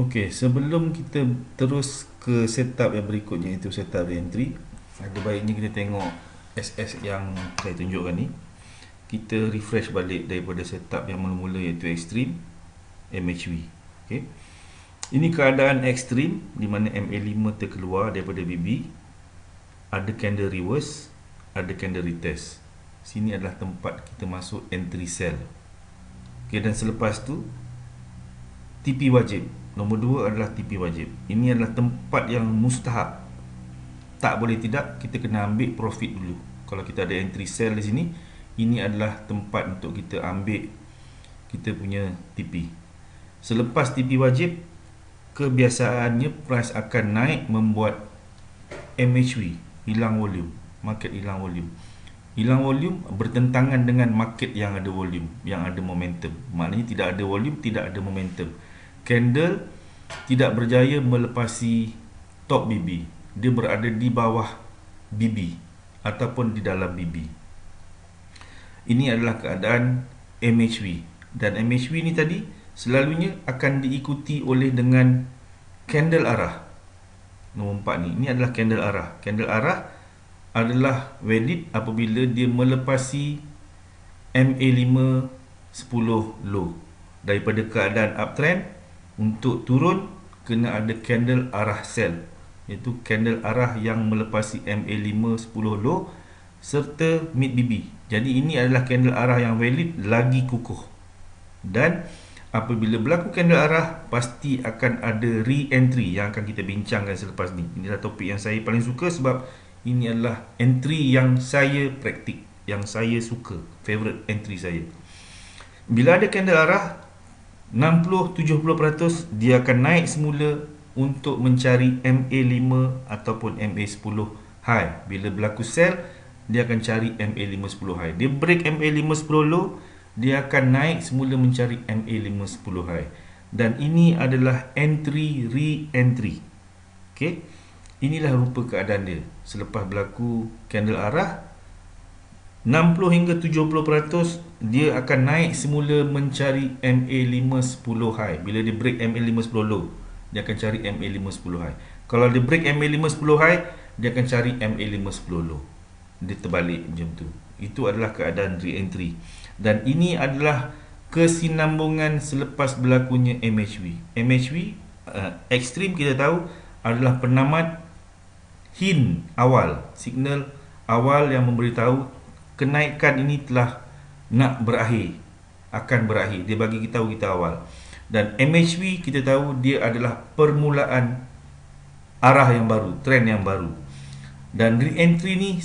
Okey, sebelum kita terus ke setup yang berikutnya, iaitu setup re-entry, ada baiknya kita tengok SS yang saya tunjukkan ni. Kita refresh balik daripada setup yang mula-mula, iaitu extreme MHV. Okey. Ini keadaan ekstrim di mana MA5 terkeluar daripada BB, ada candle reverse, ada candle retest. Sini adalah tempat kita masuk entry sell. Okey, dan selepas tu TP wajib. Nombor 2 adalah TP wajib. Ini adalah tempat yang mustahab. Tak boleh tidak, kita kena ambil profit dulu. Kalau kita ada entry sell di sini, ini adalah tempat untuk kita ambil kita punya TP. Selepas TP wajib, kebiasaannya price akan naik membuat MHV hilang volume, market hilang volume. Hilang volume bertentangan dengan market yang ada volume, yang ada momentum. Maknanya tidak ada volume, tidak ada momentum. Candle tidak berjaya melepasi top BB. Dia berada di bawah BB ataupun di dalam BB. Ini adalah keadaan MHV. Dan MHV ni tadi selalunya akan diikuti oleh dengan candle arah. Nombor 4 ni, ini adalah candle arah. Candle arah adalah valid apabila dia melepasi MA5 10 low. Daripada keadaan uptrend, untuk turun kena ada candle arah sell, iaitu candle arah yang melepasi MA5 10 low serta mid BB. Jadi ini adalah candle arah yang valid lagi kukuh. Dan apabila berlaku candle arah, pasti akan ada re-entry yang akan kita bincangkan selepas ni. Inilah topik yang saya paling suka sebab ini adalah entry yang saya praktik, yang saya suka, favorite entry saya. Bila ada candle arah 60-70%, dia akan naik semula untuk mencari MA5 ataupun MA10 high. Bila berlaku sell, dia akan cari MA5 10 high. Dia break MA5 10 low, dia akan naik semula mencari MA5 10 high. Dan ini adalah entry re-entry. Okey. Inilah rupa keadaan dia selepas berlaku candle arah 60 hingga 70%, dia akan naik semula mencari MA5 10 high. Bila dia break MA5 10 low, dia akan cari MA5 10 high. Kalau dia break MA5 10 high, dia akan cari MA5 10 low. Dia terbalik macam tu. Itu adalah keadaan re-entry. Dan ini adalah kesinambungan selepas berlakunya MHV. MHV ekstrim kita tahu adalah penamat hint awal, signal awal yang memberitahu kenaikan ini telah nak berakhir, akan berakhir. Dia bagi kita tahu kita awal. Dan MHV kita tahu dia adalah permulaan arah yang baru, trend yang baru. Dan re-entry ni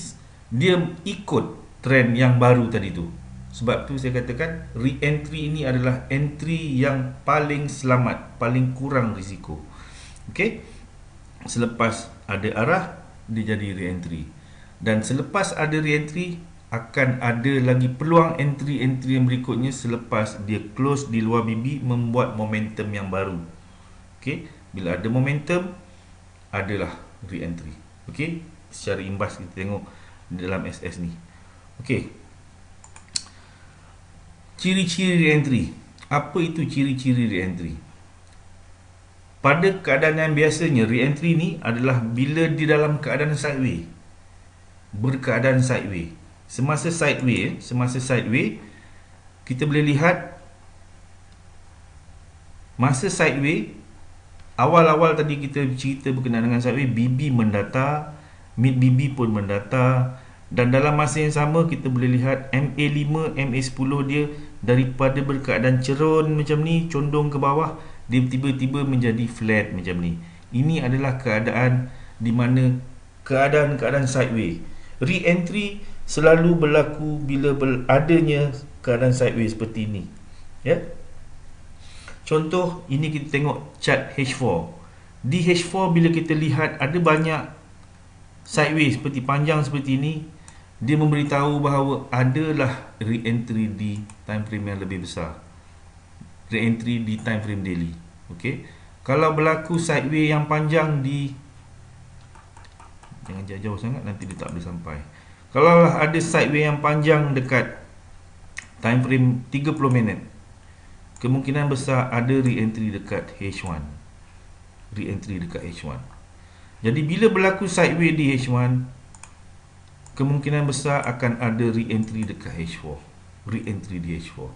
dia ikut trend yang baru tadi tu. Sebab tu saya katakan re-entry ini adalah entry yang paling selamat, paling kurang risiko. Okey. Selepas ada arah, dia jadi re-entry. Dan selepas ada re-entry, akan ada lagi peluang entry-entry yang berikutnya selepas dia close di luar BB, membuat momentum yang baru. Okey, bila ada momentum, adalah re-entry. Okey, secara imbas kita tengok dalam SS ni. Okey, ciri-ciri re-entry. Apa itu ciri-ciri re-entry? Pada keadaan yang biasanya, re-entry ni adalah bila di dalam keadaan sideway, berkeadaan sideway. Semasa sideway, kita boleh lihat masa sideway, awal-awal tadi kita cerita berkenaan dengan sideway, BB mendata, mid BB pun mendata, dan dalam masa yang sama kita boleh lihat MA5, MA10 dia daripada berkeadaan cerun macam ni, condong ke bawah, dia tiba-tiba menjadi flat macam ni. Ini adalah keadaan di mana keadaan-keadaan sideway. Re-entry selalu berlaku bila adanya keadaan sideways seperti ini, ya. Contoh, ini kita tengok chart H4. Di H4 bila kita lihat ada banyak sideways seperti panjang seperti ini, dia memberitahu bahawa adalah re-entry di time frame yang lebih besar, re-entry di time frame daily. Okey. Kalau berlaku sideways yang panjang di, jangan jauh-jauh sangat, nanti dia tak boleh sampai. Kalau ada sideway yang panjang dekat time frame 30 minit, kemungkinan besar ada re-entry dekat H1. re-entry dekat H1. Jadi bila berlaku sideway di H1, kemungkinan besar akan ada re-entry dekat H4, re-entry di H4.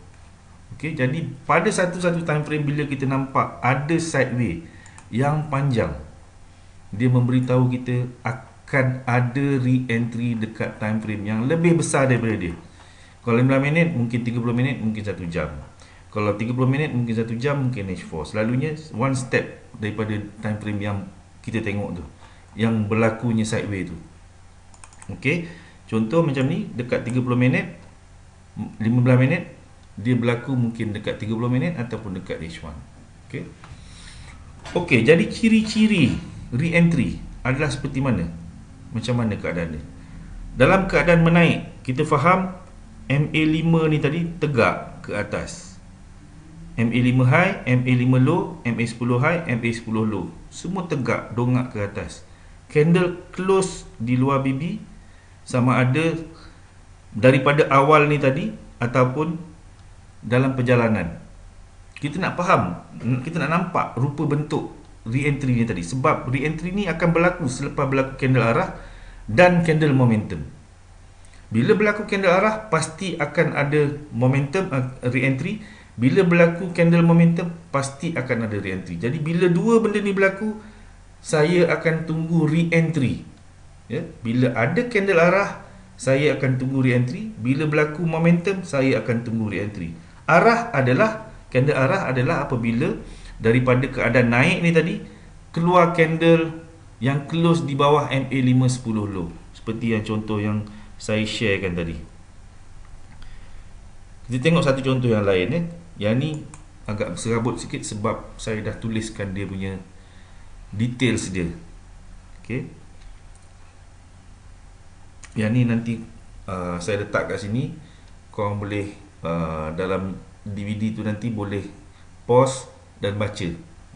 Okey, jadi pada satu-satu time frame bila kita nampak ada sideway yang panjang, dia memberitahu kita akan ada re-entry dekat time frame yang lebih besar daripada dia. Kalau 15 minit, mungkin 30 minit, mungkin 1 jam. Kalau 30 minit, mungkin 1 jam, mungkin H4. Selalunya one step daripada time frame yang kita tengok tu, yang berlakunya sideway tu. Okey, contoh macam ni, dekat 30 minit, 15 minit, dia berlaku mungkin dekat 30 minit ataupun dekat H1. Okey. Okey, jadi ciri-ciri re-entry adalah seperti mana? Macam mana keadaan dia? Dalam keadaan menaik, kita faham MA5 ni tadi tegak ke atas. MA5 high, MA5 low, MA10 high, MA10 low. Semua tegak, dongak ke atas. Candle close di luar BB sama ada daripada awal ni tadi ataupun dalam perjalanan. Kita nak faham, kita nak nampak rupa bentuk re-entry ni tadi. Sebab re-entry ni akan berlaku selepas berlaku candle arah dan candle momentum. Bila berlaku candle arah, pasti akan ada momentum re-entry. Bila berlaku candle momentum, pasti akan ada re-entry. Jadi bila dua benda ni berlaku, saya akan tunggu re-entry. Ya? Bila ada candle arah, saya akan tunggu re-entry. Bila berlaku momentum, saya akan tunggu re-entry. Candle arah adalah apabila daripada keadaan naik ni tadi, keluar candle yang close di bawah MA510 low. Seperti yang contoh yang saya sharekan tadi. Kita tengok satu contoh yang lain ya. Yang ni agak serabut sikit sebab saya dah tuliskan dia punya details dia. Okey. Yang ni nanti saya letak kat sini. Korang boleh dalam DVD tu nanti boleh pause dan baca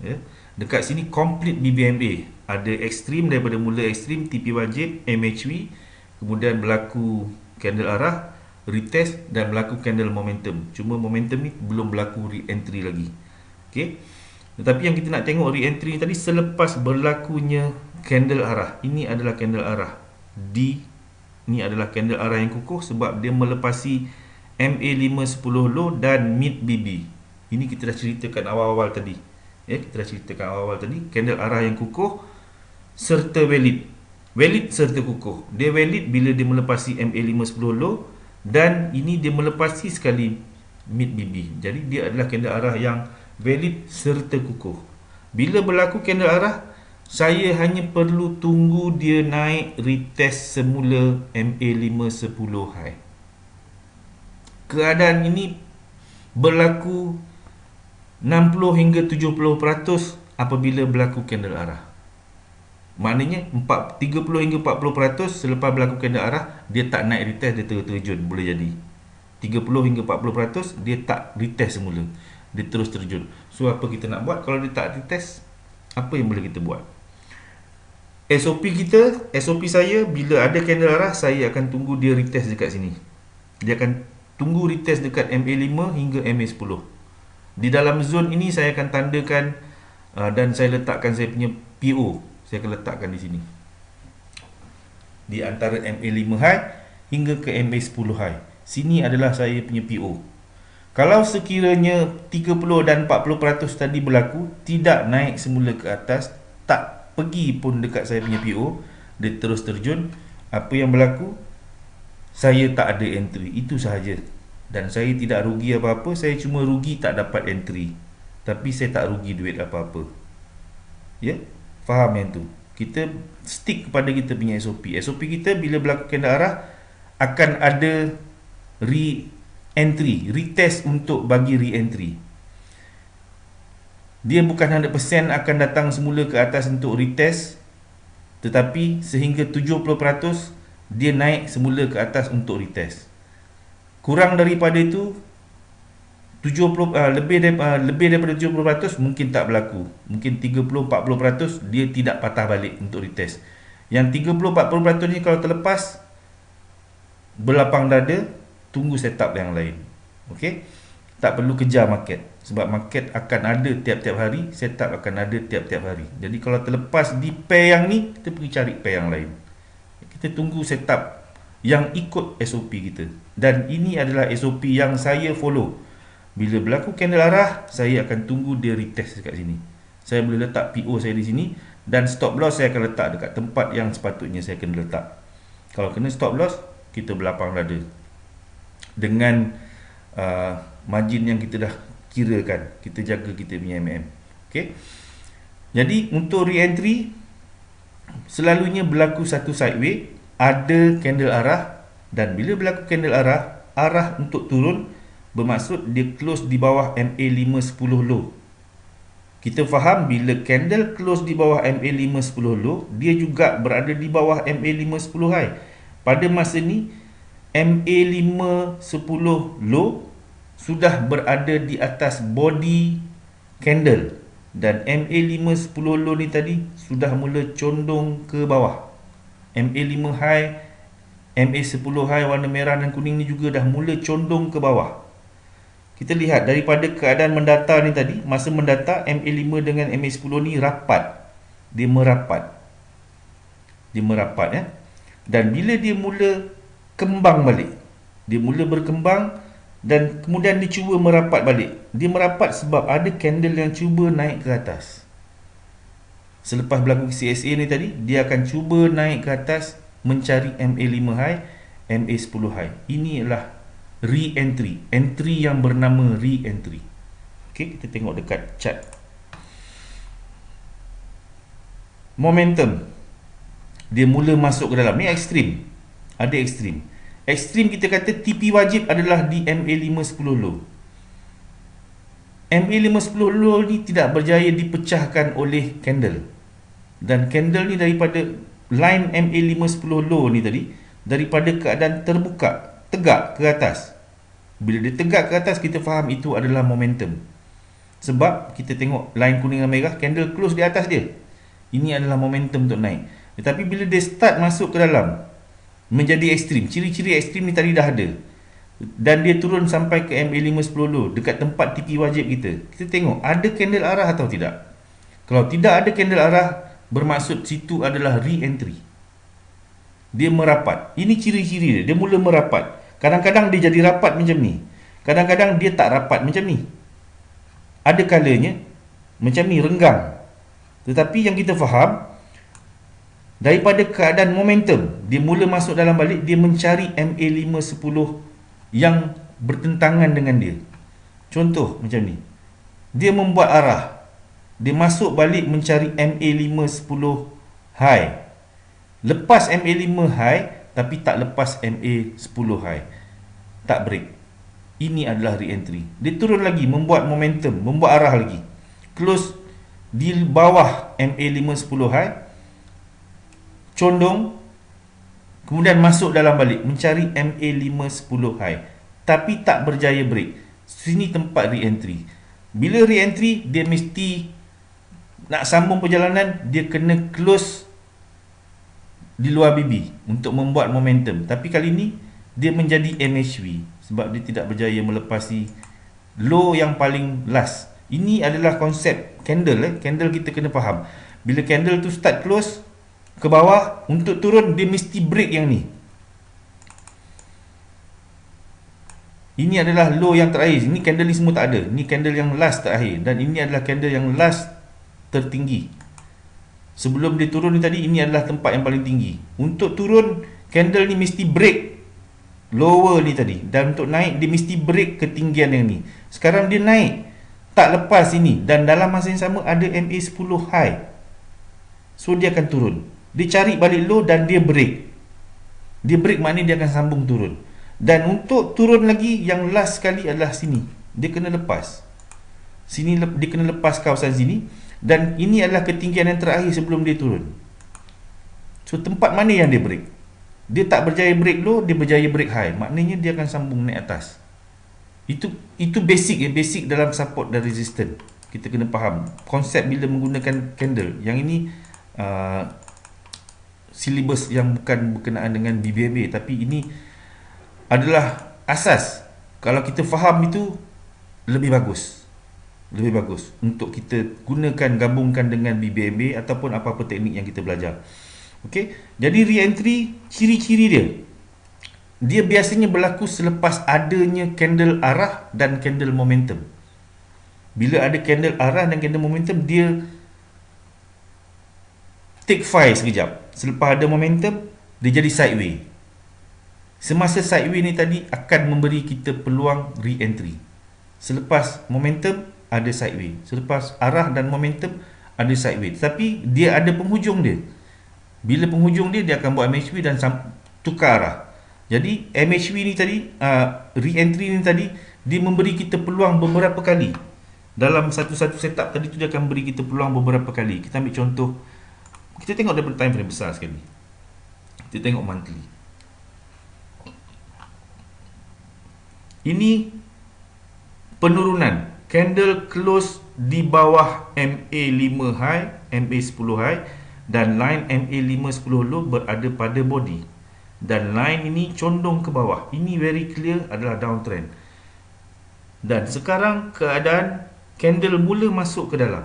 ya. Dekat sini complete BBMA. Ada ekstrim, daripada mula ekstrim TP wajib, MHV, kemudian berlaku candle arah, retest dan berlaku candle momentum. Cuma momentum ni belum berlaku re-entry lagi. Okey. Tetapi yang kita nak tengok re-entry tadi selepas berlakunya candle arah. Ini adalah candle arah. Ini adalah candle arah yang kukuh sebab dia melepasi MA510 low dan mid BB. Ini kita dah ceritakan awal-awal tadi. Ya, kita dah ceritakan awal-awal tadi, candle arah yang kukuh serta valid. Valid serta kukuh. Dia valid bila dia melepasi MA510 low dan ini dia melepasi sekali mid BB. Jadi dia adalah candle arah yang valid serta kukuh. Bila berlaku candle arah, saya hanya perlu tunggu dia naik retest semula MA510 high. Keadaan ini berlaku 60 hingga 70% apabila berlaku candle arah. Maknanya 30 hingga 40% selepas berlaku candle arah, dia tak naik retest, dia terjun. Boleh jadi 30 hingga 40% dia tak retest semula, dia terus terjun. So apa kita nak buat kalau dia tak retest? Apa yang boleh kita buat? SOP saya, bila ada candle arah, saya akan tunggu dia retest dekat sini. Dia akan tunggu retest dekat MA5 hingga MA10. Di dalam zone ini saya akan tandakan dan saya letakkan saya punya PO. Saya akan letakkan di sini. Di antara MA5 high hingga ke MA10 high. Sini adalah saya punya PO. Kalau sekiranya 30 dan 40% tadi berlaku, tidak naik semula ke atas, tak pergi pun dekat saya punya PO, dia terus terjun, apa yang berlaku? Saya tak ada entry, itu sahaja. Dan saya tidak rugi apa-apa, saya cuma rugi tak dapat entry. Tapi saya tak rugi duit apa-apa. Ya? Faham yang tu? Kita stick kepada kita punya SOP. SOP kita bila berlaku candle arah akan ada re-entry, retest untuk bagi re-entry. Dia bukan 100% akan datang semula ke atas untuk retest, tetapi sehingga 70% dia naik semula ke atas untuk retest. Kurang daripada itu lebih daripada 70% mungkin tak berlaku. Mungkin 30-40% dia tidak patah balik untuk retest. Yang 30-40% ni kalau terlepas, berlapang dada, tunggu setup yang lain. Okey. tak perlu kejar market, sebab market akan ada tiap-tiap hari, setup akan ada tiap-tiap hari. Jadi kalau terlepas di pair yang ni, kita pergi cari pair yang lain. Kita tunggu setup yang ikut SOP kita. Dan ini adalah SOP yang saya follow. Bila berlaku candle arah, saya akan tunggu dia retest dekat sini. Saya boleh letak PO saya di sini, dan stop loss saya akan letak dekat tempat yang sepatutnya saya kena letak. Kalau kena stop loss, kita berlapang dada dengan margin yang kita dah kirakan. Kita jaga kita punya MM. Okay? Jadi untuk re-entry, selalunya berlaku satu sideway, ada candle arah, dan bila berlaku candle arah, arah untuk turun bermaksud dia close di bawah MA510 low. Kita faham bila candle close di bawah MA510 low, dia juga berada di bawah MA510 high. Pada masa ni MA510 low sudah berada di atas body candle, dan MA510 low ni tadi sudah mula condong ke bawah. MA5 high, MA10 high warna merah dan kuning ni juga dah mula condong ke bawah. Kita lihat daripada keadaan mendata ni tadi, masa mendata MA5 dengan MA10 ni rapat. Dia merapat. Ya. Dan bila dia mula kembang balik, dia mula berkembang dan kemudian dia cuba merapat balik. Dia merapat sebab ada candle yang cuba naik ke atas. Selepas berlaku CSA ni tadi, dia akan cuba naik ke atas mencari MA5 high, MA10 high. Ini adalah re-entry, entry yang bernama re-entry. Okey, kita tengok dekat chart. Momentum, dia mula masuk ke dalam. Ni ekstrim. Ada ekstrim. Ekstrim kita kata TP wajib adalah di MA510 low. MA510 low ni tidak berjaya dipecahkan oleh candle. Dan candle ni daripada line MA510 low ni tadi, daripada keadaan terbuka, tegak ke atas. Bila dia tegak ke atas, kita faham itu adalah momentum. Sebab kita tengok line kuning dan merah, candle close di atas dia. Ini adalah momentum untuk naik. Tetapi bila dia start masuk ke dalam, menjadi ekstrim. Ciri-ciri ekstrim ni tadi dah ada. Dan dia turun sampai ke MA510 low, dekat tempat TP wajib kita. Kita tengok, ada candle arah atau tidak. Kalau tidak ada candle arah, bermaksud situ adalah re-entry. Dia merapat. Ini ciri-ciri dia. Dia mula merapat. Kadang-kadang dia jadi rapat macam ni. Kadang-kadang dia tak rapat macam ni. Ada kalanya macam ni, renggang. Tetapi yang kita faham, daripada keadaan momentum, dia mula masuk dalam balik, dia mencari MA510 yang bertentangan dengan dia. Contoh macam ni. Dia membuat arah. Dia masuk balik mencari MA510 high. Lepas MA5 high, tapi tak lepas MA10 high. Tak break. Ini adalah re-entry. Dia turun lagi, membuat momentum, membuat arah lagi. Close di bawah MA510 high, condong, kemudian masuk dalam balik, mencari MA510 high. Tapi tak berjaya break. Sini tempat re-entry. Bila re-entry, dia mesti nak sambung perjalanan, dia kena close di luar BB untuk membuat momentum. Tapi kali ni dia menjadi MHV sebab dia tidak berjaya melepasi low yang paling last. Ini adalah konsep candle. Candle kita kena faham. Bila candle tu start close ke bawah, untuk turun dia mesti break yang ni. Ini adalah low yang terakhir. Ini candle ni semua tak ada. Ini candle yang last terakhir. Dan ini adalah candle yang last tertinggi. Sebelum dia turun ni tadi, ini adalah tempat yang paling tinggi. Untuk turun, candle ni mesti break lower ni tadi. Dan untuk naik, dia mesti break ketinggian yang ni. Sekarang dia naik, tak lepas ini. Dan dalam masa yang sama, ada MA10 high. So, dia akan turun. Dia cari balik low dan dia break. Dia break maknanya dia akan sambung turun. Dan untuk turun lagi, yang last sekali adalah sini. Dia kena lepas. Sini dia kena lepas kawasan sini. Dan ini adalah ketinggian yang terakhir sebelum dia turun. So tempat mana yang dia break? Dia tak berjaya break low, dia berjaya break high. Maknanya dia akan sambung naik atas. Itu basic ya, basic dalam support dan resistance. Kita kena faham konsep bila menggunakan candle. Yang ini syllabus yang bukan berkenaan dengan BBMA, tapi ini adalah asas. Kalau kita faham itu, lebih bagus. Lebih bagus untuk kita gunakan, gabungkan dengan BBMA ataupun apa-apa teknik yang kita belajar. Okey, jadi re-entry, ciri-ciri dia, dia biasanya berlaku selepas adanya candle arah dan candle momentum. Bila ada candle arah dan candle momentum, dia take fire sekejap. Selepas ada momentum, dia jadi sideway. Semasa sideway ni tadi akan memberi kita peluang re-entry. Selepas momentum, ada sideway. Selepas arah dan momentum, ada sideway. Tapi dia ada penghujung dia. Bila penghujung dia, dia akan buat MHV dan tukar arah. Jadi MHV ni tadi, re-entry ni tadi, dia memberi kita peluang beberapa kali. Dalam satu-satu setup tadi tu, dia akan beri kita peluang beberapa kali. Kita ambil contoh, kita tengok daripada time frame besar sekali. Kita tengok monthly. Ini penurunan. Candle close di bawah MA5 high, MA10 high, dan line MA510 low berada pada body. Dan line ini condong ke bawah. Ini very clear adalah downtrend. Dan sekarang keadaan candle mula masuk ke dalam.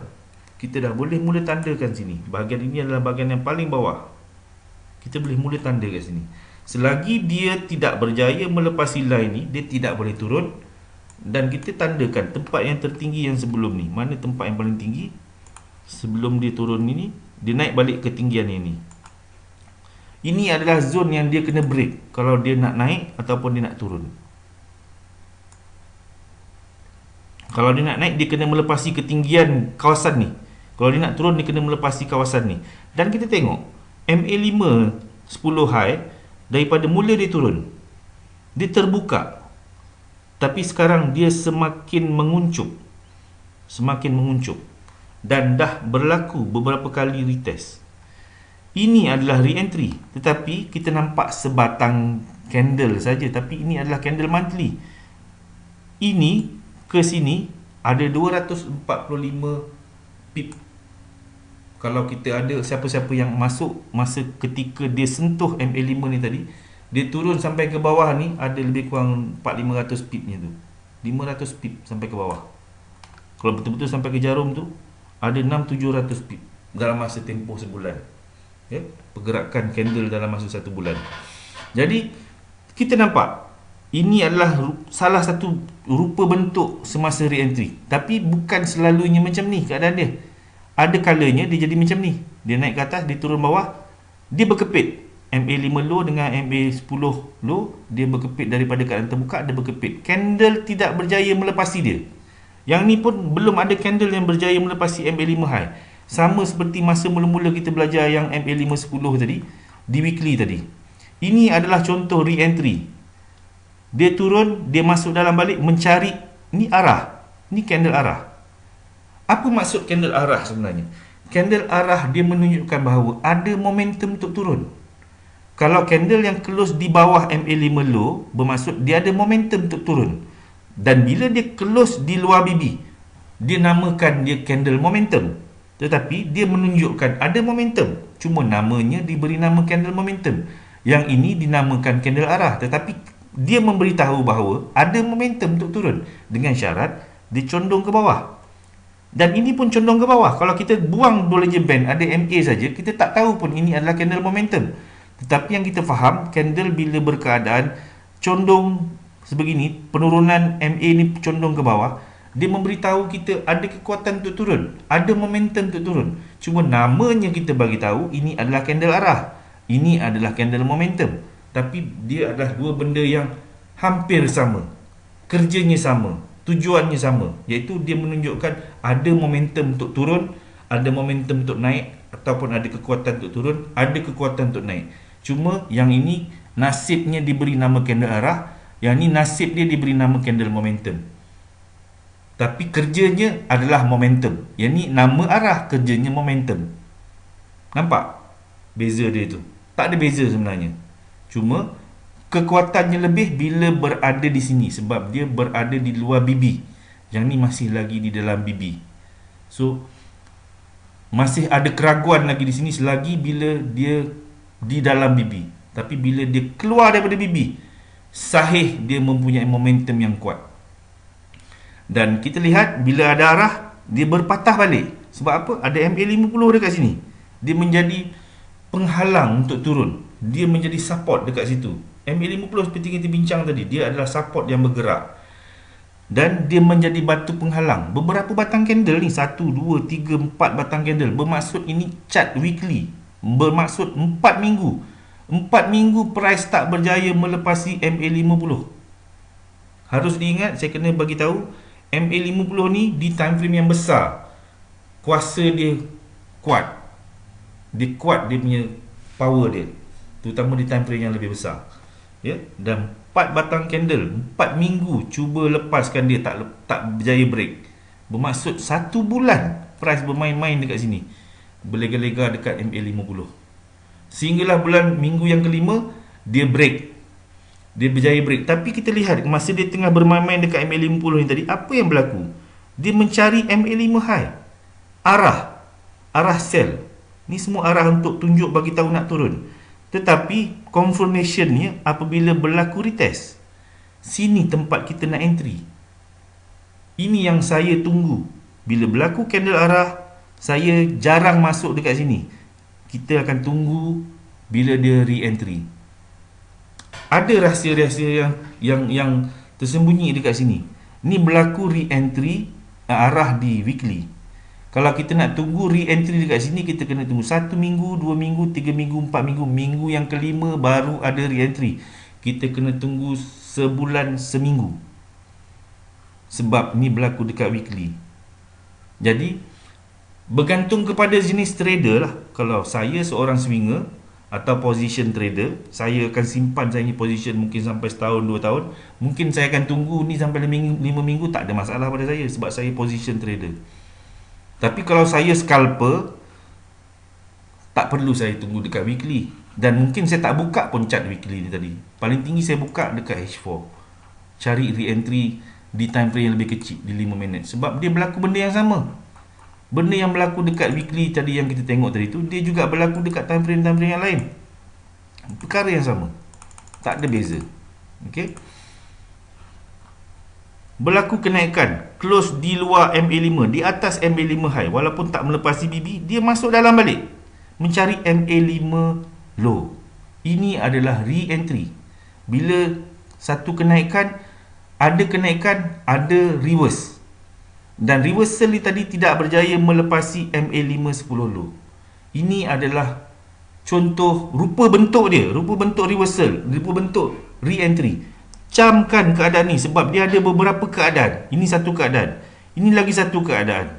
Kita dah boleh mula tandakan sini. Bahagian ini adalah bahagian yang paling bawah. Kita boleh mula tanda kat sini. Selagi dia tidak berjaya melepasi line ni, dia tidak boleh turun. Dan kita tandakan tempat yang tertinggi yang sebelum ni. Mana tempat yang paling tinggi? Sebelum dia turun ni, dia naik balik ketinggian ini. Ini adalah zone yang dia kena break kalau dia nak naik ataupun dia nak turun. Kalau dia nak naik, dia kena melepasi ketinggian kawasan ni. Kalau dia nak turun, dia kena melepasi kawasan ni. Dan kita tengok MA5 10 high, daripada mula dia turun, dia terbuka. Tapi sekarang dia semakin menguncup. Semakin menguncup. Dan dah berlaku beberapa kali retest. Ini adalah re-entry. Tetapi kita nampak sebatang candle saja. Tapi ini adalah candle monthly. Ini ke sini ada 245 pip. Kalau kita ada siapa-siapa yang masuk masa ketika dia sentuh MA5 ni tadi, dia turun sampai ke bawah ni, ada lebih kurang 400-500 pipnya tu. 500 pip sampai ke bawah. Kalau betul-betul sampai ke jarum tu, ada 600-700 pip dalam masa tempoh sebulan. Ya, pergerakan candle dalam masa 1 bulan. Jadi kita nampak ini adalah salah satu rupa bentuk semasa re-entry. Tapi bukan selalunya macam ni keadaan dia. Ada kalanya dia jadi macam ni. Dia naik ke atas, dia turun bawah, dia berkepit. MA5 low dengan MA10 low, dia berkepit daripada keadaan terbuka, dia berkepit. Candle tidak berjaya melepasi dia. Yang ni pun belum ada candle yang berjaya melepasi MA5 high. Sama seperti masa mula-mula kita belajar yang MA510 tadi, di weekly tadi. Ini adalah contoh re-entry. Dia turun, dia masuk dalam balik, mencari, ni arah. Ni candle arah. Apa maksud candle arah sebenarnya? Candle arah dia menunjukkan bahawa ada momentum untuk turun. Kalau candle yang close di bawah MA5 low, bermaksud dia ada momentum untuk turun. Dan bila dia close di luar BB, dia namakan dia candle momentum. Tetapi dia menunjukkan ada momentum. Cuma namanya diberi nama candle momentum. Yang ini dinamakan candle arah. Tetapi dia memberitahu bahawa ada momentum untuk turun. Dengan syarat dia condong ke bawah. Dan ini pun condong ke bawah. Kalau kita buang Bollinger Band, ada MA saja, kita tak tahu pun ini adalah candle momentum. Tetapi yang kita faham, candle bila berkeadaan condong sebegini, penurunan MA ni condong ke bawah, dia memberitahu kita ada kekuatan untuk turun, ada momentum untuk turun. Cuma namanya kita bagi tahu ini adalah candle arah, ini adalah candle momentum. Tapi dia adalah dua benda yang hampir sama, kerjanya sama, tujuannya sama, iaitu dia menunjukkan ada momentum untuk turun, ada momentum untuk naik, ataupun ada kekuatan untuk turun, ada kekuatan untuk naik. Cuma yang ini nasibnya diberi nama candle arah, yang ini nasib dia diberi nama candle momentum. Tapi kerjanya adalah momentum. Yang ni nama arah, kerjanya momentum. Nampak beza dia tu? Tak ada beza sebenarnya. Cuma kekuatannya lebih bila berada di sini, sebab dia berada di luar BB. Yang ni masih lagi di dalam BB. So masih ada keraguan lagi di sini selagi bila dia di dalam BB. Tapi bila dia keluar daripada BB, sahih dia mempunyai momentum yang kuat. Dan kita lihat bila ada arah, dia berpatah balik. Sebab apa? Ada MA50 dekat sini. Dia menjadi penghalang untuk turun. Dia menjadi support dekat situ. MA50 seperti kita bincang tadi, dia adalah support yang bergerak. Dan dia menjadi batu penghalang. Beberapa batang candle ni, 1, 2, 3, 4 batang candle. Bermaksud ini chart weekly. Bermaksud 4 minggu. 4 minggu price tak berjaya melepasi MA50. Harus diingat, saya kena bagi tahu, MA50 ni di time frame yang besar, kuasa dia kuat. Dia kuat, dia punya power dia, terutama di time frame yang lebih besar. Ya, dan 4 batang candle, 4 minggu cuba lepaskan dia, tak berjaya break. Bermaksud 1 bulan price bermain-main dekat sini, berlega-lega dekat MA50. Sehinggalah minggu yang kelima, dia break. Dia berjaya break. Tapi kita lihat masa dia tengah bermain-main dekat MA50 ni tadi, apa yang berlaku? Dia mencari MA5 high. Arah sell. Ni semua arah untuk tunjuk bagi tahu nak turun. Tetapi confirmationnya apabila berlaku retest. Sini tempat kita nak entry. Ini yang saya tunggu. Bila berlaku candle arah, saya jarang masuk dekat sini. Kita akan tunggu bila dia re-entry. Ada rahsia-rahsia yang tersembunyi dekat sini. Ni berlaku re-entry arah di weekly. Kalau kita nak tunggu re-entry dekat sini, kita kena tunggu 1 minggu, 2 minggu, 3 minggu, 4 minggu. Minggu yang kelima baru ada re-entry. Kita kena tunggu sebulan seminggu. Sebab ni berlaku dekat weekly. Jadi bergantung kepada jenis trader lah. Kalau saya seorang swinger atau position trader, saya akan simpan saya ni position mungkin sampai setahun, 2 tahun. Mungkin saya akan tunggu ni sampai 5 minggu, tak ada masalah pada saya sebab saya position trader. Tapi kalau saya scalper, tak perlu saya tunggu dekat weekly. Dan mungkin saya tak buka pun chart weekly ni tadi. Paling tinggi saya buka dekat H4. Cari re-entry di time frame yang lebih kecil, di 5 minit. Sebab dia berlaku benda yang sama. Benda yang berlaku dekat weekly tadi yang kita tengok tadi tu, dia juga berlaku dekat time frame yang lain. Perkara yang sama. Tak ada beza. Okey. Berlaku kenaikan, close di luar MA5, di atas MA5 high, walaupun tak melepasi BB, dia masuk dalam balik mencari MA5 low. Ini adalah re-entry. Bila satu kenaikan, ada reverse. Dan reversal ni tadi tidak berjaya melepasi MA510 low. Ini adalah contoh rupa bentuk dia, rupa bentuk reversal, rupa bentuk re-entry. Camkan keadaan ni sebab dia ada beberapa keadaan. Ini satu keadaan, ini lagi satu keadaan,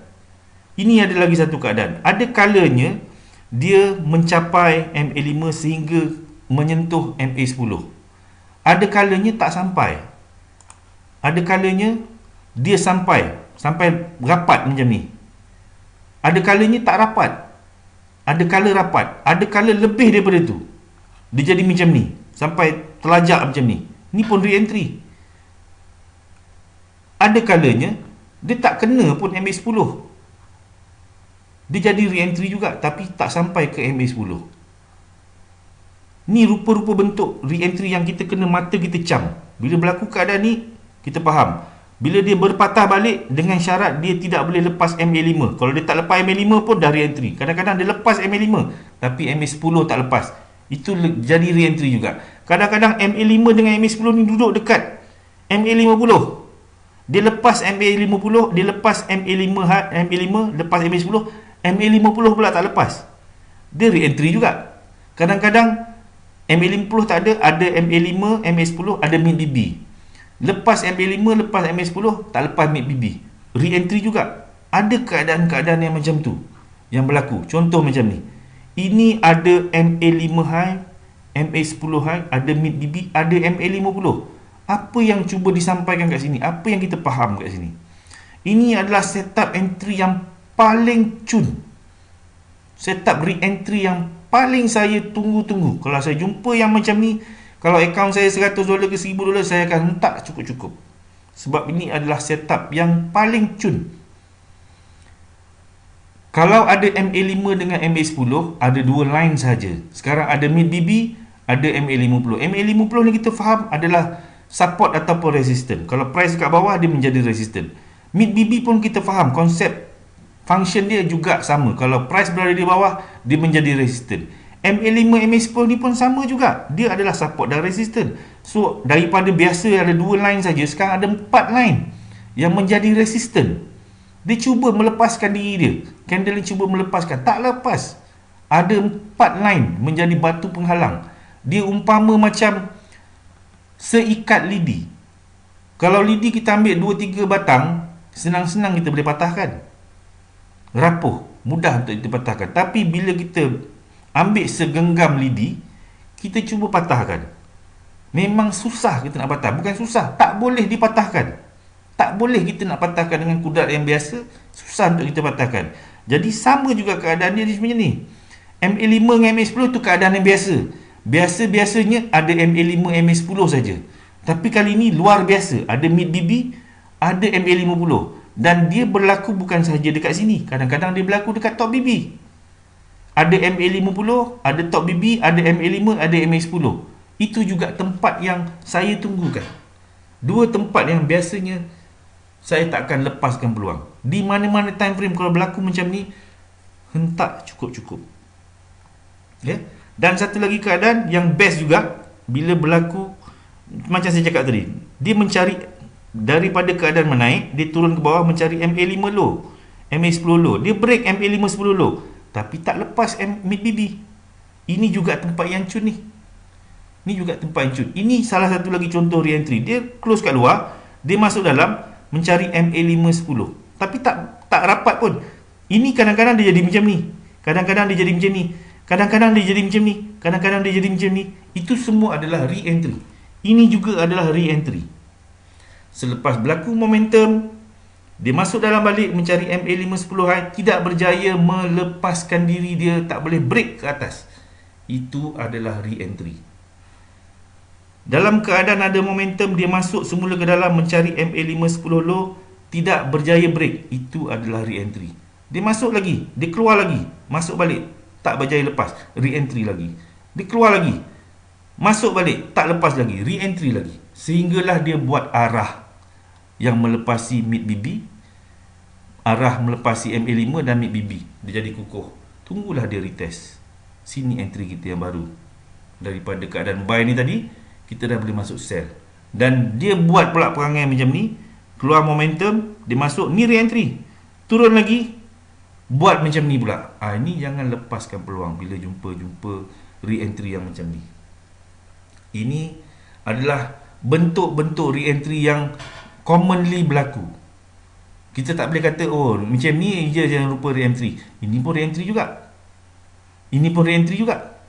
ini ada lagi satu keadaan. Ada kalanya dia mencapai MA5 sehingga menyentuh MA10. Ada kalanya tak sampai. Ada kalanya dia sampai rapat macam ni. Ada kalanya tak rapat. Ada kala rapat. Ada kala lebih daripada tu. Dia jadi macam ni, sampai terlajak macam ni. Ni pun re-entry. Ada kalanya dia tak kena pun MA10. Dia jadi re-entry juga, tapi tak sampai ke MA10. Ni rupa-rupa bentuk re-entry yang kita kena mata kita cam. Bila berlaku keadaan ni, kita faham. Bila dia berpatah balik dengan syarat dia tidak boleh lepas MA5. Kalau dia tak lepas MA5 pun dah re-entry. Kadang-kadang dia lepas MA5 tapi MA10 tak lepas. Itu jadi re-entry juga. Kadang-kadang MA5 dengan MA10 ni duduk dekat MA50. Dia lepas MA50, dia lepas MA5, lepas MA10, MA50 pula tak lepas. Dia re-entry juga. Kadang-kadang MA50 tak ada MA5, MA10, ada mid-BB. Lepas MA5, lepas MA10, tak lepas mid-BB. Re-entry juga. Ada keadaan-keadaan yang macam tu yang berlaku. Contoh macam ni. Ini ada MA5 high, MA10 high, ada mid-BB, ada MA50. Apa yang cuba disampaikan kat sini? Apa yang kita faham kat sini? Ini adalah setup entry yang paling cun. Setup re-entry yang paling saya tunggu-tunggu. Kalau saya jumpa yang macam ni, kalau akaun saya $100 ke $1000, saya akan hentak cukup-cukup. Sebab ini adalah setup yang paling cun. Kalau ada MA5 dengan MA10, ada dua line saja. Sekarang ada mid-BB, ada MA50. MA50 ni kita faham adalah support ataupun resistance. Kalau price kat bawah, dia menjadi resistance. Mid BB pun kita faham konsep function dia juga sama. Kalau price berada di bawah, dia menjadi resistant. MA5, MA10 ni pun sama juga. Dia adalah support dan resistant. So, daripada biasa ada 2 line saja, sekarang ada 4 line yang menjadi resistant. Dia cuba melepaskan diri dia. Candle ni cuba melepaskan. Tak lepas. Ada 4 line menjadi batu penghalang. Dia umpama macam seikat lidi. Kalau lidi kita ambil 2-3 batang, senang-senang kita boleh patahkan. Rapuh, mudah untuk kita patahkan. Tapi bila kita ambil segenggam lidi, kita cuba patahkan. Memang susah kita nak patah. Bukan susah, tak boleh dipatahkan. Tak boleh kita nak patahkan dengan kudrat yang biasa. Susah untuk kita patahkan. Jadi sama juga keadaan dia macam ni. MA5 dengan MA10 tu keadaan yang biasa. Biasa-biasanya ada MA5, MA10 saja. Tapi kali ni luar biasa. Ada mid BB, ada MA50. Dan dia berlaku bukan sahaja dekat sini. Kadang-kadang dia berlaku dekat top BB. Ada MA50, ada top BB, ada MA5, ada MA10. Itu juga tempat yang saya tunggukan. 2 tempat yang biasanya saya tak akan lepaskan peluang. Di mana-mana time frame kalau berlaku macam ni, hentak cukup-cukup. Okay? Dan satu lagi keadaan yang best juga, bila berlaku macam saya cakap tadi, dia mencari daripada keadaan menaik, dia turun ke bawah mencari MA5 low, MA10 low. Dia break MA5 10 low, tapi tak lepas mid BB. Ini juga tempat yang cun ni. Ini juga tempat yang cun. Ini salah satu lagi contoh re-entry. Dia close kat luar, dia masuk dalam mencari MA5 10. Tapi tak rapat pun. Ini kadang-kadang dia jadi macam ni. Kadang-kadang dia jadi macam ni. Kadang-kadang dia jadi macam ni. Kadang-kadang dia jadi macam ni. Itu semua adalah re-entry. Ini juga adalah re-entry. Selepas berlaku momentum, dia masuk dalam balik mencari MA5 10 high, tidak berjaya melepaskan diri dia, tak boleh break ke atas. Itu adalah re-entry. Dalam keadaan ada momentum, dia masuk semula ke dalam mencari MA5 10 low, tidak berjaya break. Itu adalah re-entry. Dia masuk lagi, dia keluar lagi, masuk balik, tak berjaya lepas, re-entry lagi. Dia keluar lagi, masuk balik, tak lepas lagi, re-entry lagi. Sehinggalah dia buat arah yang melepasi mid BB, arah melepasi MA5 dan mid BB. Dia jadi kukuh. Tunggulah dia retest. Sini entry kita yang baru. Daripada keadaan buy ni tadi, kita dah boleh masuk sell. Dan dia buat pula perangai macam ni, keluar momentum, dia masuk, ni re-entry. Turun lagi, buat macam ni pula. Ini jangan lepaskan peluang bila jumpa re-entry yang macam ni. Ini adalah bentuk-bentuk re-entry yang commonly berlaku. Kita tak boleh kata, oh macam ni je yang rupa re-entry. Ini pun re-entry juga. Ini pun re-entry juga.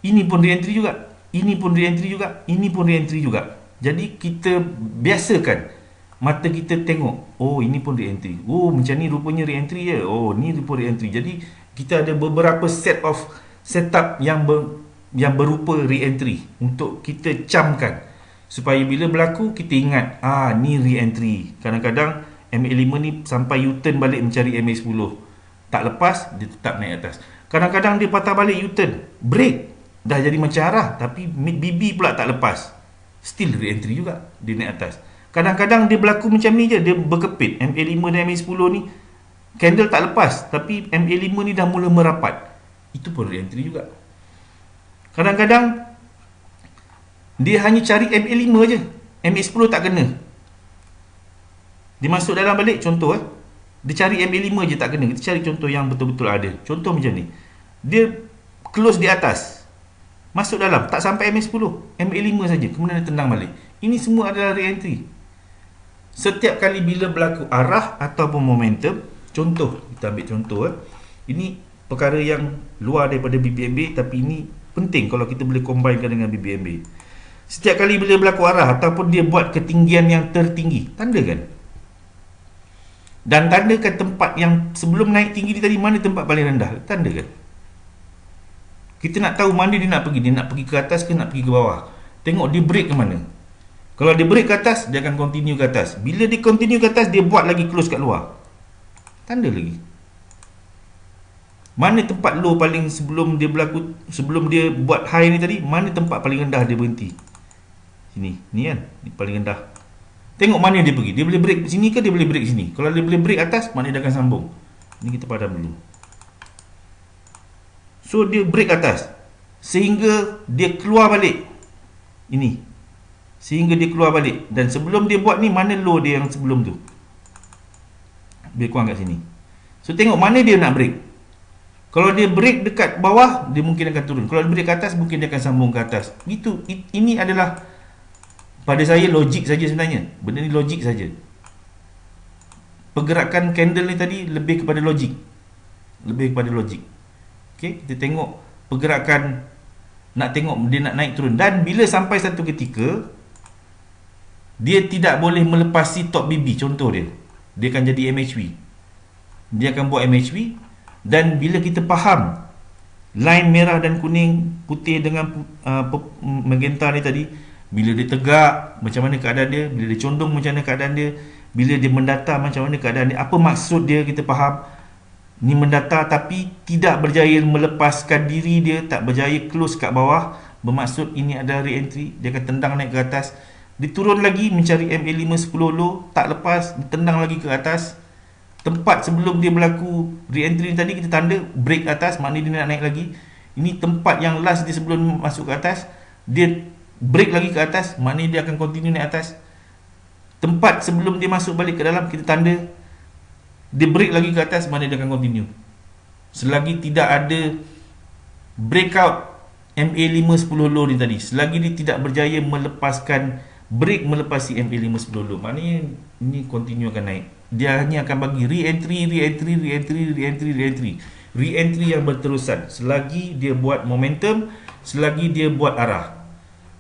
Ini pun re-entry juga. Ini pun re-entry juga. Ini pun re-entry juga. Jadi kita biasakan mata kita tengok, oh ini pun re-entry. Oh macam ni rupanya re-entry je. Oh ni rupa re-entry. Jadi kita ada beberapa set of setup yang berupa re-entry untuk kita camkan. Supaya bila berlaku, kita ingat, ni re-entry. Kadang-kadang MA5 ni sampai U-turn balik mencari MA10. Tak lepas, dia tetap naik atas. Kadang-kadang dia patah balik U-turn, break, dah jadi macam arah, tapi mid BB pula tak lepas. Still re-entry juga, dia naik atas. Kadang-kadang dia berlaku macam ni je, dia berkepit. MA5 dan MA10 ni, candle tak lepas, tapi MA5 ni dah mula merapat. Itu pun re-entry juga. Kadang-kadang dia hanya cari MA5 je, MA10 tak kena. Dia masuk dalam balik, contoh dia cari MA5 je tak kena. Kita cari contoh yang betul-betul ada. Contoh macam ni, dia close di atas, masuk dalam, tak sampai MA10, MA5 saja, kemudian dia tendang balik. Ini semua adalah re-entry. Setiap kali bila berlaku arah ataupun momentum, contoh, kita ambil contoh ini perkara yang luar daripada BBMB, tapi ini penting kalau kita boleh combinekan dengan BBMB. Setiap kali bila berlaku arah ataupun dia buat ketinggian yang tertinggi, tandakan. Dan tandakan tempat yang sebelum naik tinggi ni tadi, mana tempat paling rendah, tandakan. Kita nak tahu mana dia nak pergi. Dia nak pergi ke atas ke nak pergi ke bawah. Tengok dia break ke mana. Kalau dia break ke atas, dia akan continue ke atas. Bila dia continue ke atas, dia buat lagi close kat luar, tanda lagi. Mana tempat low paling sebelum dia berlaku, sebelum dia buat high ni tadi, mana tempat paling rendah dia berhenti. Sini, ni kan, ni paling rendah. Tengok mana dia pergi. Dia boleh break sini ke dia boleh break sini. Kalau dia boleh break atas, maknanya dia akan sambung. Ini kita padam dulu. So dia break atas sehingga dia keluar balik. Ini. Sehingga dia keluar balik. Dan sebelum dia buat ni, mana low dia yang sebelum tu? Lebih kurang kat sini. So tengok mana dia nak break. Kalau dia break dekat bawah, dia mungkin akan turun. Kalau dia break ke atas, mungkin dia akan sambung ke atas. Ini adalah, pada saya, logik saja sebenarnya. Benda ni logik saja. Pergerakan candle ni tadi lebih kepada logik. Lebih kepada logik. Okay, kita tengok pergerakan, nak tengok dia nak naik turun. Dan bila sampai satu ketika, dia tidak boleh melepasi top BB. Contoh dia, dia akan jadi MHV. Dia akan buat MHV. Dan bila kita faham line merah dan kuning, putih dengan magenta ni tadi, bila dia tegak, macam mana keadaan dia, bila dia condong, macam mana keadaan dia, bila dia mendatar, macam mana keadaan dia, apa maksud dia, kita faham. Ni mendatar tapi tidak berjaya melepaskan diri dia, tak berjaya close kat bawah, bermaksud ini adalah re-entry. Dia akan tendang naik ke atas, dia turun lagi mencari MA5 10 low, tak lepas, dia tendang lagi ke atas. Tempat sebelum dia berlaku re-entry tadi, kita tanda break atas, maknanya dia nak naik lagi. Ini tempat yang last dia sebelum masuk ke atas, dia break lagi ke atas, maknanya dia akan continue naik atas. Tempat sebelum dia masuk balik ke dalam, kita tanda dia break lagi ke atas, maknanya dia akan continue. Selagi tidak ada breakout MA5 10 low ni tadi, selagi dia tidak berjaya melepaskan break, melepasi MA5 10 low, maknanya ini continue akan naik. Dia hanya akan bagi re-entry, re-entry, re-entry, re-entry, re-entry, re-entry yang berterusan. Selagi dia buat momentum, selagi dia buat arah.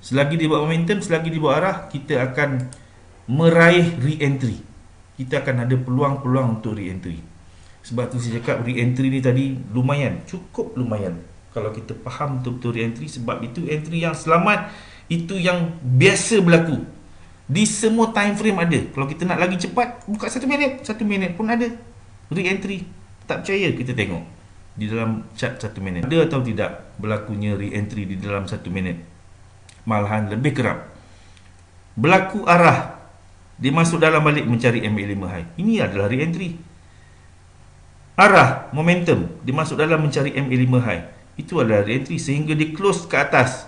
Selagi dia buat momentum, selagi dia buat arah, kita akan meraih re-entry. Kita akan ada peluang-peluang untuk re-entry. Sebab tu saya cakap re-entry ni tadi lumayan, cukup lumayan. Kalau kita faham betul-betul re-entry, sebab itu entry yang selamat, itu yang biasa berlaku. Di semua time frame ada. Kalau kita nak lagi cepat, buka 1 minit. 1 minit pun ada re-entry. Tak percaya, kita tengok di dalam chart 1 minit. Ada atau tidak berlakunya re-entry di dalam 1 minit? Malahan lebih kerap. Berlaku arah, dia masuk dalam balik mencari MA5 high. Ini adalah re-entry. Arah, momentum, dia masuk dalam mencari MA5 high. Itu adalah re-entry sehingga dia close ke atas.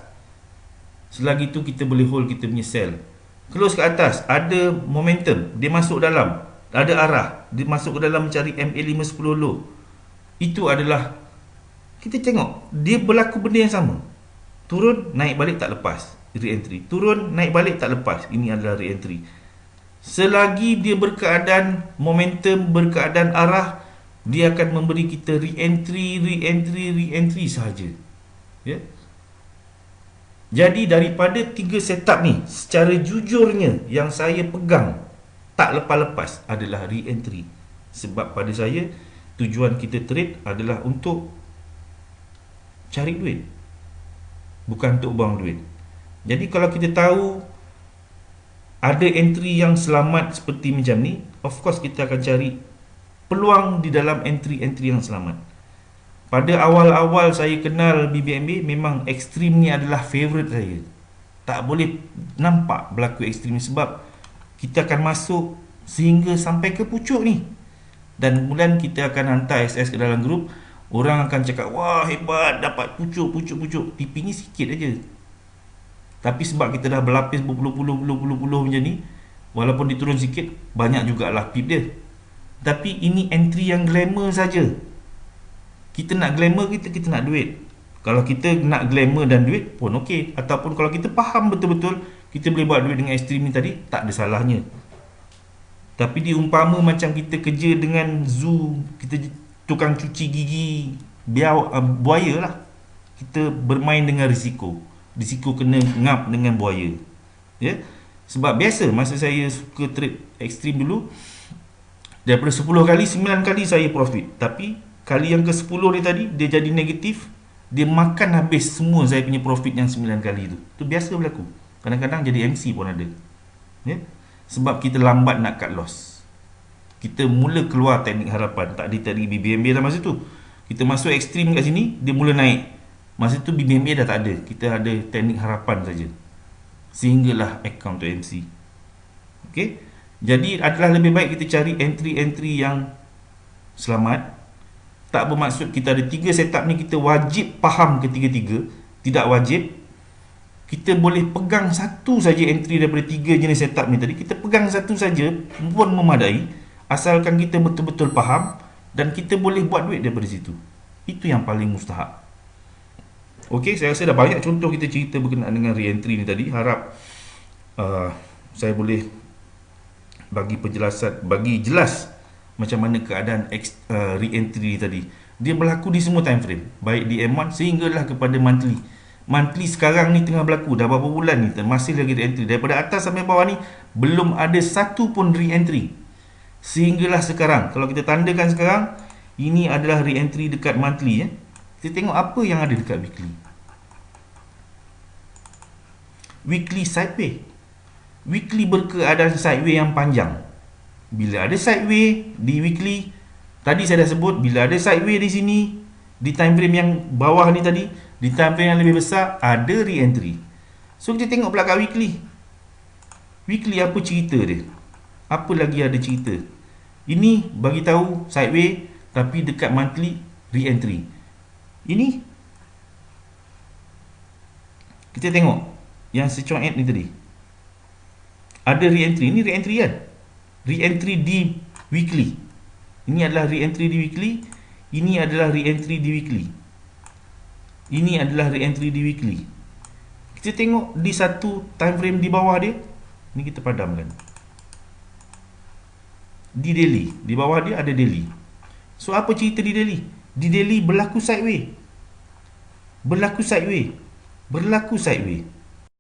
Selagi itu kita boleh hold kita punya sell. Close ke atas, ada momentum, dia masuk dalam, ada arah, dia masuk ke dalam mencari MA5 10 low. Itu adalah, kita tengok, dia berlaku benda yang sama. Turun, naik balik tak lepas, re-entry. Turun, naik balik tak lepas, ini adalah re-entry. Selagi dia berkeadaan momentum, berkeadaan arah, dia akan memberi kita re-entry, re-entry, re-entry sahaja. Ya. Jadi daripada 3 setup ni, secara jujurnya yang saya pegang tak lepas-lepas adalah re-entry. Sebab pada saya, tujuan kita trade adalah untuk cari duit, bukan untuk buang duit. Jadi kalau kita tahu ada entry yang selamat seperti macam ni, of course kita akan cari peluang di dalam entry-entry yang selamat. Pada awal-awal saya kenal BBNB, memang ekstrim ni adalah favourite saya. Tak boleh nampak berlaku ekstrim ni, sebab kita akan masuk sehingga sampai ke pucuk ni. Dan kemudian kita akan hantar SS ke dalam grup. Orang akan cakap, wah hebat, dapat pucuk. TP ni sikit aja. Tapi sebab kita dah berlapis berpuluh-puluh macam ni, walaupun diturun sikit, banyak jugalah pip dia. Tapi ini entry yang glamour saja. Kita nak glamour, kita nak duit. Kalau kita nak glamour dan duit pun okey. Ataupun kalau kita faham betul-betul kita boleh buat duit dengan ekstrim ni tadi, tak ada salahnya. Tapi diumpama macam kita kerja dengan zoo, kita tukang cuci gigi buaya lah. Kita bermain dengan risiko. Risiko kena ngap dengan buaya. Ya. Sebab biasa masa saya suka trade ekstrim dulu, daripada 10 kali 9 kali saya profit. Tapi kali yang ke-10 ni tadi, dia jadi negatif. Dia makan habis semua saya punya profit yang 9 kali tu. Itu biasa berlaku. Kadang-kadang jadi MC pun ada. Ya? Sebab kita lambat nak cut loss. Kita mula keluar teknik harapan. Tak ada teknik BBNB dah masa tu. Kita masuk ekstrim kat sini, dia mula naik. Masa tu BBNB dah tak ada. Kita ada teknik harapan saja. Sehinggalah account tu MC. Okey. Jadi adalah lebih baik kita cari entry-entry yang selamat. Tak bermaksud kita ada 3 setup ni kita wajib faham ketiga-tiga. Tidak wajib. Kita boleh pegang satu saja entry daripada 3 jenis setup ni tadi. Kita pegang satu saja pun memadai, asalkan kita betul-betul faham dan kita boleh buat duit daripada situ. Itu yang paling mustahak. Okey, saya rasa dah banyak contoh kita cerita berkenaan dengan re-entry ni tadi. Harap saya boleh bagi penjelasan, bagi jelas macam mana keadaan re-entry ni tadi. Dia berlaku di semua time frame, baik di M1 sehinggalah kepada monthly. Monthly sekarang ni tengah berlaku, dah berapa bulan ni masih lagi re-entry. Daripada atas sampai bawah ni belum ada satu pun re-entry sehinggalah sekarang. Kalau kita tandakan sekarang, ini adalah re-entry dekat monthly. Kita tengok apa yang ada dekat weekly. Weekly sideway. Weekly berkeadaan sideway yang panjang. Bila ada sideway di weekly, tadi saya dah sebut, bila ada sideway di sini, di time frame yang bawah ni tadi, di time frame yang lebih besar, ada re-entry. So kita tengok pula kat weekly. Weekly apa cerita dia? Apa lagi ada cerita? Ini bagi tahu sideway, tapi dekat monthly re-entry. Ini kita tengok yang secuat ni tadi. Ada re-entry. Ini re-entry kan? Re-entry di weekly. Ini adalah re-entry di weekly. Ini adalah re-entry di weekly. Ini adalah re-entry di weekly. Kita tengok di satu time frame di bawah dia. Ini kita padamkan. Di daily. Di bawah dia ada daily. So apa cerita di daily? Di daily berlaku sideway. Berlaku sideway. Berlaku sideway.